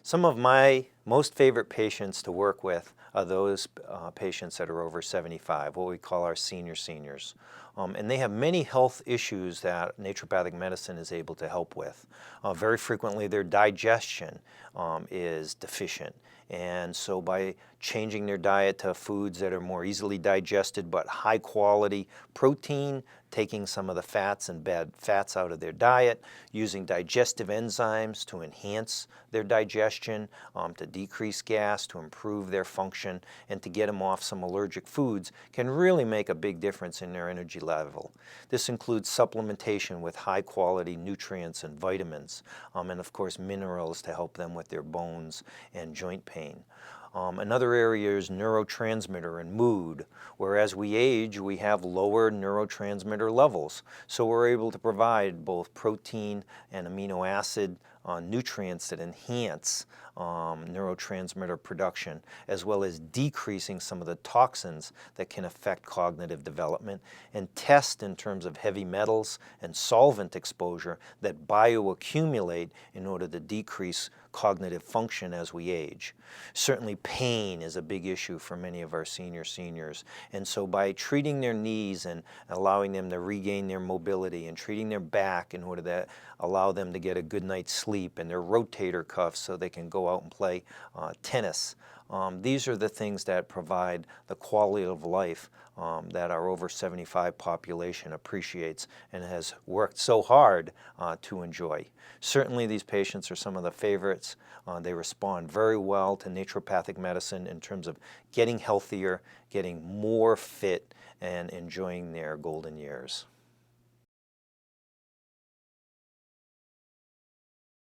Some of my most favorite patients to work with are those patients that are over 75, what we call our seniors. And they have many health issues that naturopathic medicine is able to help with. Very frequently their digestion is deficient. And so by changing their diet to foods that are more easily digested but high quality protein, taking some of the fats and bad fats out of their diet, using digestive enzymes to enhance their digestion, to decrease gas, to improve their function, and to get them off some allergic foods can really make a big difference in their energy level. This includes supplementation with high quality nutrients and vitamins, and of course minerals to help them with their bones and joint pain. Another area is neurotransmitter and mood. Where as we age, we have lower neurotransmitter levels. So we're able to provide both protein and amino acid nutrients that enhance neurotransmitter production, as well as decreasing some of the toxins that can affect cognitive development, and test in terms of heavy metals and solvent exposure that bioaccumulate in order to decrease cognitive function as we age. Certainly pain is a big issue for many of our seniors, and so by treating their knees and allowing them to regain their mobility, and treating their back in order to allow them to get a good night's sleep, and their rotator cuffs so they can go out and play tennis. These are the things that provide the quality of life that our over 75 population appreciates and has worked so hard to enjoy. Certainly these patients are some of the favorites. They respond very well to naturopathic medicine in terms of getting healthier, getting more fit, and enjoying their golden years.